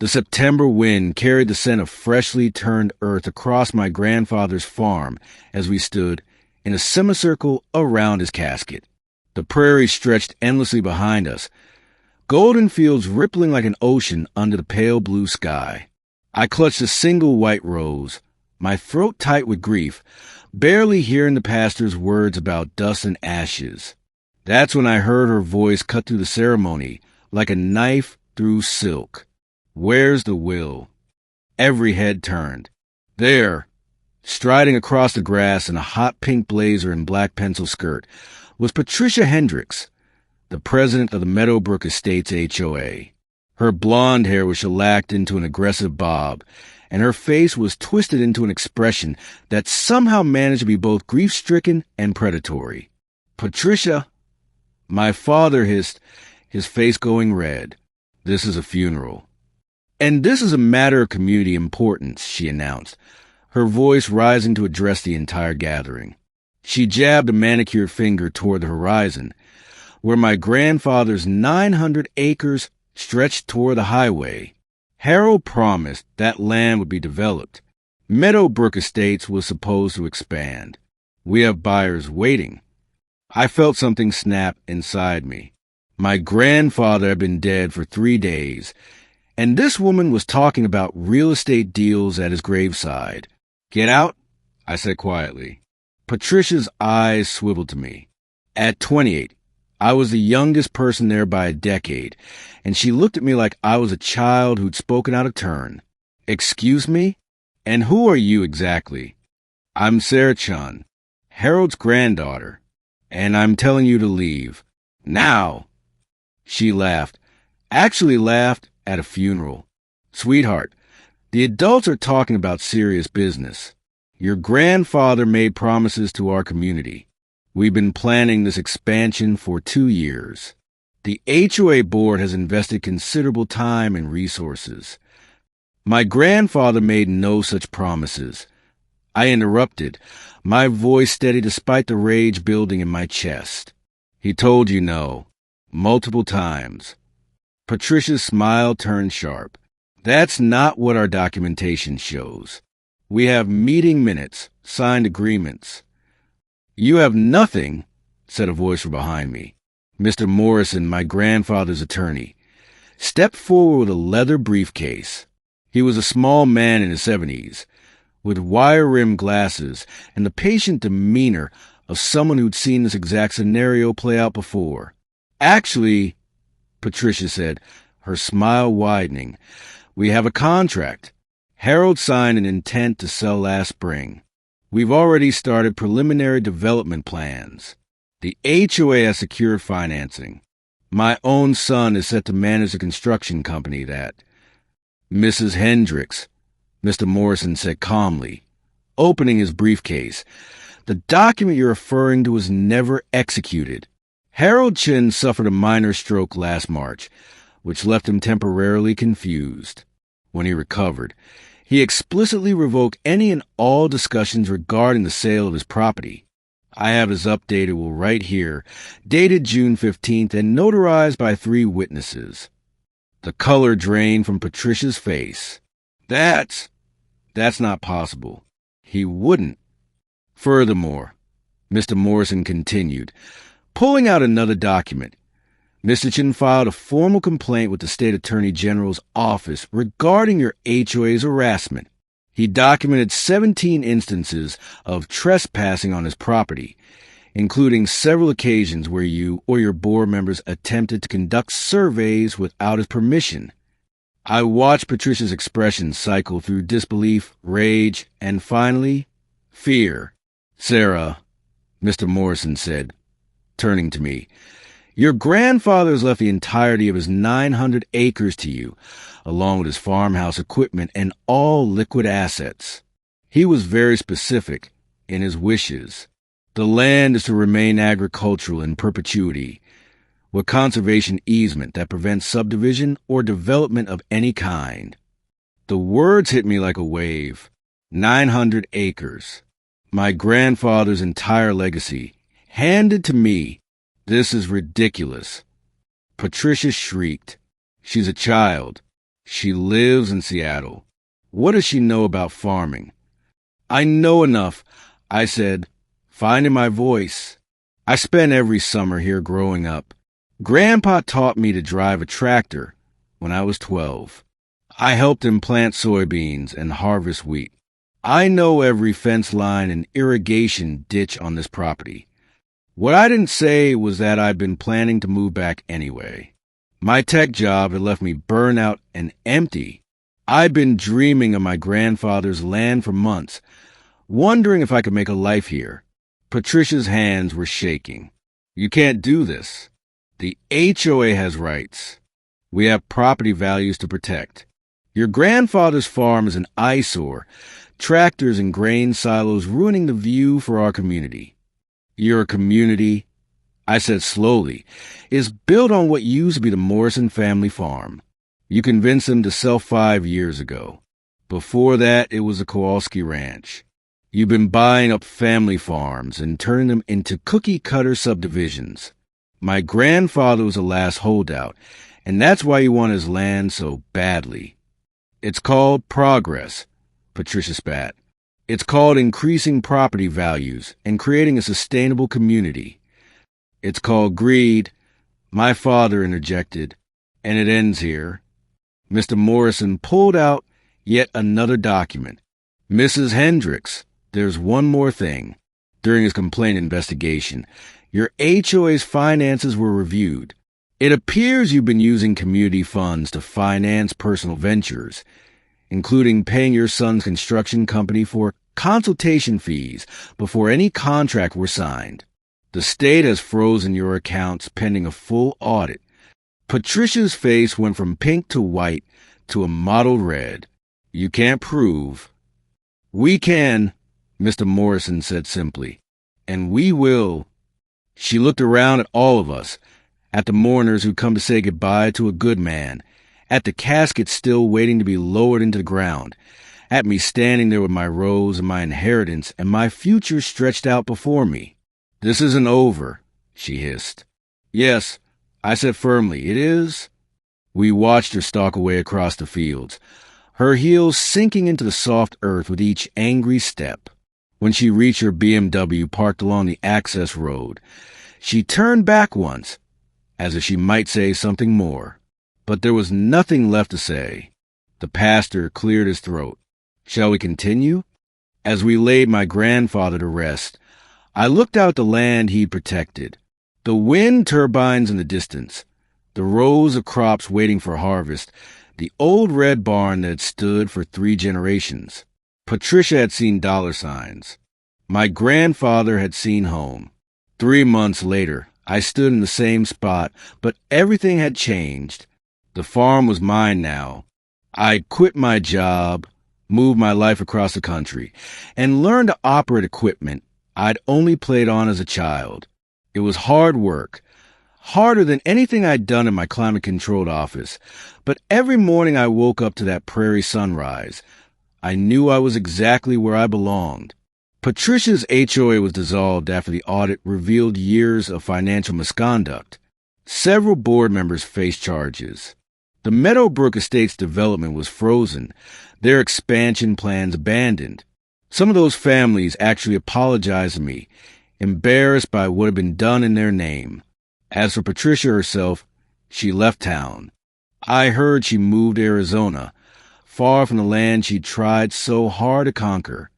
The September wind carried the scent of freshly turned earth across my grandfather's farm as we stood in a semicircle around his casket. The prairie stretched endlessly behind us, golden fields rippling like an ocean under the pale blue sky. I clutched a single white rose, my throat tight with grief, barely hearing the pastor's words about dust and ashes. That's when I heard her voice cut through the ceremony like a knife through silk. "Where's the will?" Every head turned. There, striding across the grass in a hot pink blazer and black pencil skirt, was Patricia Hendricks, the president of the Meadowbrook Estates HOA. Her blonde hair was shellacked into an aggressive bob, and her face was twisted into an expression that somehow managed to be both grief-stricken and predatory. "Patricia," my father hissed, his face going red. "This is a funeral." "And this is a matter of community importance," she announced, her voice rising to address the entire gathering. She jabbed a manicured finger toward the horizon, where my grandfather's 900 acres stretched toward the highway. Harold promised that land would be developed. Meadowbrook Estates was supposed to expand. We have buyers waiting. I felt something snap inside me. My grandfather had been dead for 3 days, and this woman was talking about real estate deals at his graveside. "Get out," I said quietly. Patricia's eyes swiveled to me. At 28, I was the youngest person there by a decade, and she looked at me like I was a child who'd spoken out of turn. "Excuse me? And who are you exactly?" "I'm Sarah Chun, Harold's granddaughter, and I'm telling you to leave. Now!" She laughed. Actually laughed at a funeral. "Sweetheart, the adults are talking about serious business. Your grandfather made promises to our community. We've been planning this expansion for 2 years. The HOA board has invested considerable time and resources. My grandfather made no such promises." I interrupted, my voice steady despite the rage building in my chest. "He told you no, multiple times." Patricia's smile turned sharp. "That's not what our documentation shows. We have meeting minutes, signed agreements." "You have nothing," said a voice from behind me. Mr. Morrison, my grandfather's attorney, stepped forward with a leather briefcase. He was a small man in his 70s, with wire-rimmed glasses and the patient demeanor of someone who'd seen this exact scenario play out before. "Actually," Patricia said, her smile widening, "we have a contract. Harold signed an intent to sell last spring. We've already started preliminary development plans. The HOA has secured financing. My own son is set to manage the construction company that—" "Mrs. Hendricks," Mr. Morrison said calmly, opening his briefcase, "the document you're referring to was never executed. Harold Chin suffered a minor stroke last March, which left him temporarily confused. When he recovered, he explicitly revoked any and all discussions regarding the sale of his property. I have his updated will right here, dated June 15th and notarized by 3 witnesses." The color drained from Patricia's face. That's not possible. He wouldn't." "Furthermore," Mr. Morrison continued, pulling out another document, "Mr. Chin filed a formal complaint with the State Attorney General's office regarding your HOA's harassment. He documented 17 instances of trespassing on his property, including several occasions where you or your board members attempted to conduct surveys without his permission." I watched Patricia's expression cycle through disbelief, rage, and finally, fear. "Sarah," Mr. Morrison said, turning to me, "your grandfather has left the entirety of his 900 acres to you, along with his farmhouse equipment and all liquid assets. He was very specific in his wishes. The land is to remain agricultural in perpetuity, with conservation easement that prevents subdivision or development of any kind." The words hit me like a wave. 900 acres. My grandfather's entire legacy, handed to me. This is ridiculous. Patricia shrieked. "She's a child. She lives in Seattle. What does she know about farming? I know enough, I said, finding my voice. I spent every summer here growing up. Grandpa taught me to drive a tractor when I was 12. I helped him plant soybeans and harvest wheat. I know every fence line and irrigation ditch on this property. What I didn't say was that I'd been planning to move back anyway. My tech job had left me burned out and empty. I'd been dreaming of my grandfather's land for months, wondering if I could make a life here. Patricia's hands were shaking. You can't do this. The HOA has rights. We have property values to protect. Your grandfather's farm is an eyesore, tractors and grain silos ruining the view for our community. Your community, I said slowly, is built on what used to be the Morrison family farm. You convinced them to sell 5 years ago. Before that, it was the Kowalski Ranch. You've been buying up family farms and turning them into cookie-cutter subdivisions. My grandfather was the last holdout, and that's why he wanted his land so badly. It's called progress, Patricia spat. It's called increasing property values and creating a sustainable community. It's called greed, my father interjected, and it ends here. Mr. Morrison pulled out yet another document. Mrs. Hendricks, there's one more thing. During his complaint investigation, your HOA's finances were reviewed. It appears you've been using community funds to finance personal ventures, including paying your son's construction company for consultation fees before any contract were signed. The state has frozen your accounts pending a full audit. Patricia's face went from pink to white to a mottled red. You can't prove. We can, Mr. Morrison said simply, and we will. She looked around at all of us, at the mourners who come to say goodbye to a good man, at the casket still waiting to be lowered into the ground, at me standing there with my rose and my inheritance and my future stretched out before me. This isn't over, she hissed. Yes, I said firmly, it is. We watched her stalk away across the fields, her heels sinking into the soft earth with each angry step. When she reached her BMW parked along the access road, she turned back once, as if she might say something more. But there was nothing left to say. The pastor cleared his throat. Shall we continue? As we laid my grandfather to rest, I looked out the land he protected. The wind turbines in the distance, the rows of crops waiting for harvest, the old red barn that had stood for 3 generations. Patricia had seen dollar signs. My grandfather had seen home. 3 months later, I stood in the same spot, but everything had changed. The farm was mine now. I'd quit my job, moved my life across the country, and learned to operate equipment I'd only played on as a child. It was hard work, harder than anything I'd done in my climate-controlled office, but every morning I woke up to that prairie sunrise. I knew I was exactly where I belonged. Patricia's HOA was dissolved after the audit revealed years of financial misconduct. Several board members faced charges. The Meadowbrook Estates development was frozen, their expansion plans abandoned. Some of those families actually apologized to me, embarrassed by what had been done in their name. As for Patricia herself, she left town. I heard she moved to Arizona, far from the land she'd tried so hard to conquer.